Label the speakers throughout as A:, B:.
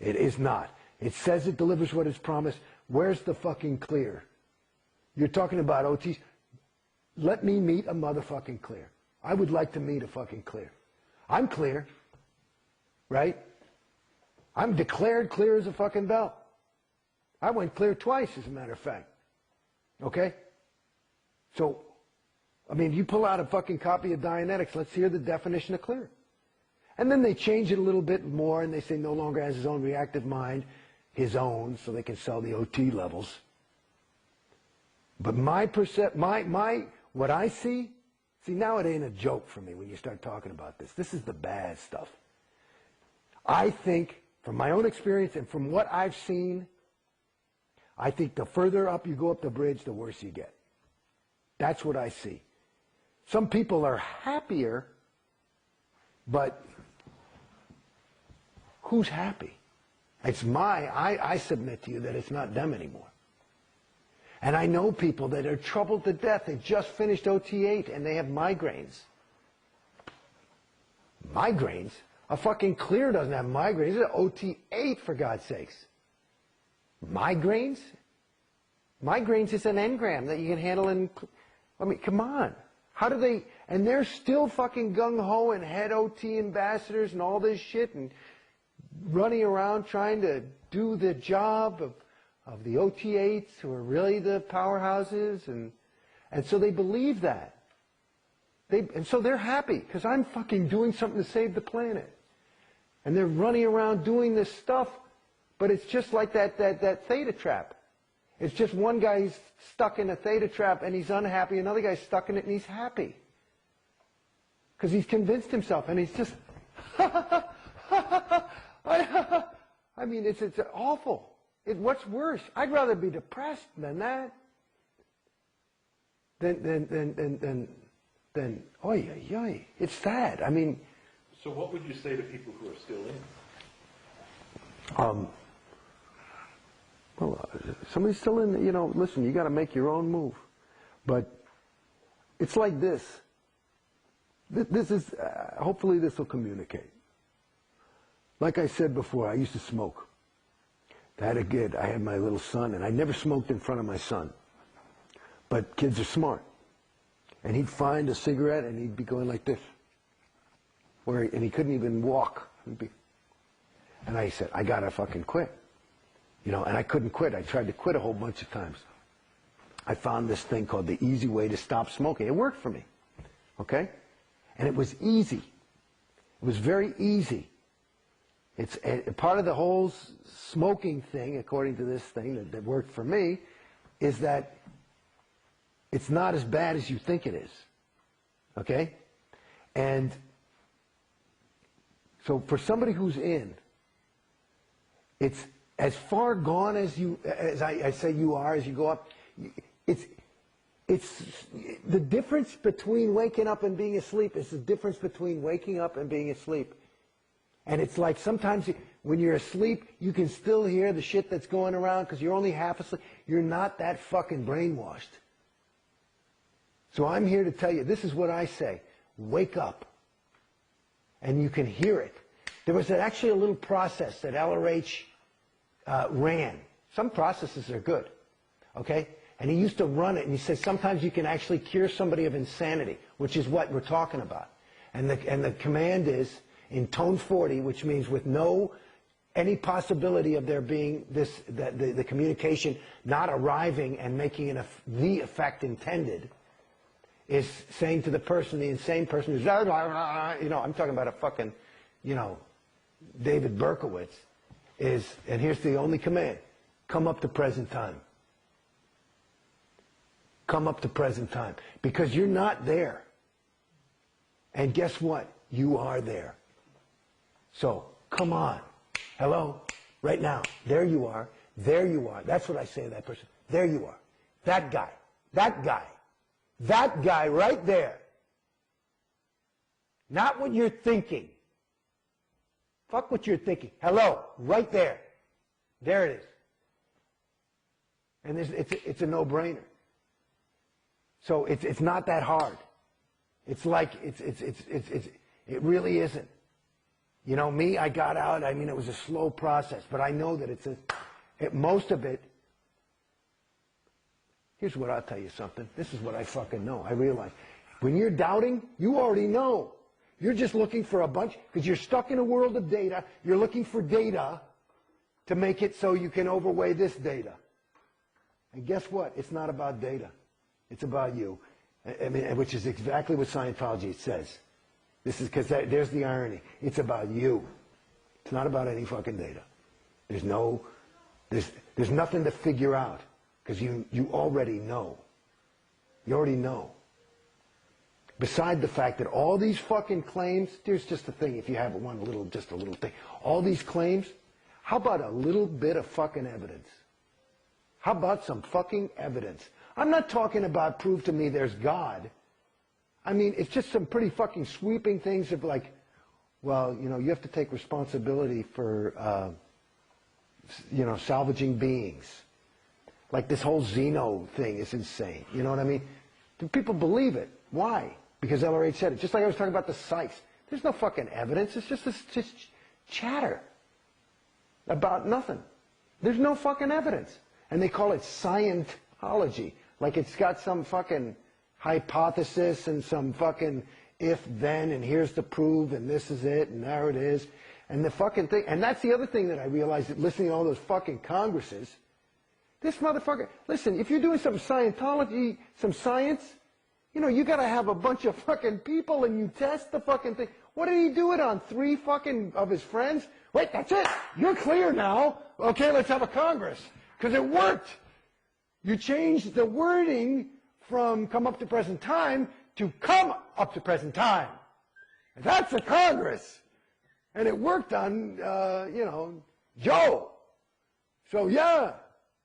A: It is not. It says it delivers what it's promised. Where's the fucking clear? You're talking about OTs. Let me meet a motherfucking clear. I would like to meet a fucking clear. I'm clear, right? I'm declared clear as a fucking bell. I went clear twice, as a matter of fact. Okay? So, I mean, you pull out a fucking copy of Dianetics, let's hear the definition of clear. And then they change it a little bit more, and they say no longer has his own reactive mind, his own, so they can sell the OT levels. But what I see now it ain't a joke for me when you start talking about this. This is the bad stuff. I think, from my own experience and from what I've seen, I think the further up you go up the bridge, the worse you get. That's what I see. Some people are happier, but who's happy? It's I submit to you that it's not them anymore. And I know people that are troubled to death. They just finished OT8 and they have migraines. Migraines? A fucking clear doesn't have migraines. It's an OT8, for God's sakes. Migraines? Migraines is an engram that you can handle in... I mean, come on. How do they... And they're still fucking gung-ho and head OT ambassadors and all this shit and running around trying to do the job of the OT8s who are really the powerhouses. And so they believe that. And so they're happy because I'm fucking doing something to save the planet. And they're running around doing this stuff, but it's just like that theta trap. It's just one guy's stuck in a theta trap and he's unhappy, another guy's stuck in it and he's happy. Because he's convinced himself and he's just, I mean, it's awful. What's worse? I'd rather be depressed than that. Than oy. It's sad. I mean.
B: So what would you say to people who are still in?
A: Well, somebody's still in, listen, you got to make your own move. But it's like this. This is, hopefully this will communicate. Like I said before, I used to smoke. I had a kid, I had my little son, and I never smoked in front of my son. But kids are smart. And he'd find a cigarette and he'd be going like this. And he couldn't even walk. And I said, I got to fucking quit. And I couldn't quit. I tried to quit a whole bunch of times. I found this thing called the easy way to stop smoking. It worked for me. Okay? And it was easy. It was very easy. It's part of the whole smoking thing, according to this thing that worked for me, is that it's not as bad as you think it is. Okay? And so for somebody who's in, it's as far gone as I say you are, as you go up. It's the difference between waking up and being asleep is the difference between waking up and being asleep. And it's like sometimes when you're asleep, you can still hear the shit that's going around because you're only half asleep. You're not that fucking brainwashed. So I'm here to tell you, this is what I say. Wake up. And you can hear it. There was actually a little process that LRH ran. Some processes are good. Okay? And he used to run it, and he says sometimes you can actually cure somebody of insanity, which is what we're talking about. And the command is in tone 40, which means with any possibility of there being the communication not arriving and making the effect intended, is saying to the person, the insane person who's, I'm talking about a fucking, David Berkowitz, and here's the only command, come up to present time. Come up to present time. Because you're not there. And guess what? You are there. So, come on. Hello? Right now. There you are. There you are. That's what I say to that person. There you are. That guy. That guy. That guy right there. Not what you're thinking. Fuck what you're thinking. Hello. Right there. There it is. And it's a no-brainer. So it's not that hard. It's like it really isn't. You know, me, I got out. I mean, it was a slow process, but I know that most of it. Here's what I'll tell you something. This is what I fucking know. I realize when you're doubting, you already know. You're just looking for a bunch, because you're stuck in a world of data. You're looking for data to make it so you can overweigh this data. And guess what? It's not about data. It's about you. I mean, which is exactly what Scientology says. This is because there's the irony. It's about you. It's not about any fucking data. There's nothing to figure out, because you already know. You already know. Beside the fact that all these fucking claims, here's just a thing, if you have just a little thing. All these claims, how about a little bit of fucking evidence? How about some fucking evidence? I'm not talking about prove to me there's God. I mean, it's just some pretty fucking sweeping things of like, well, you know, you have to take responsibility for, you know, salvaging beings. Like this whole Xeno thing is insane. You know what I mean? Do people believe it? Why? Because LRH said it. Just like I was talking about the psychs. There's no fucking evidence. It's just chatter about nothing. Then no fucking evidence. And they call it Scientology. Like it's got some fucking hypothesis and some fucking if-then, and here's the proof, and this is it, and there it is. And the fucking thing, and that's the other thing that I realized that listening to all those fucking congresses, this motherfucker, listen, if you're doing some Scientology, some science, you know, you gotta have a bunch of fucking people and you test the fucking thing. What did he do it on? 3 fucking of his friends? Wait, that's it. You're clear now. Okay, let's have a Congress. Because it worked. You changed the wording from come up to present time to come up to present time. And that's a Congress. And it worked on, you know, Joe. So, yeah,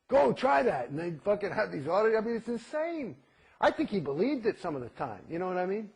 A: go try that. And they fucking have these audits. I mean, it's insane. I think he believed it some of the time. You know what I mean?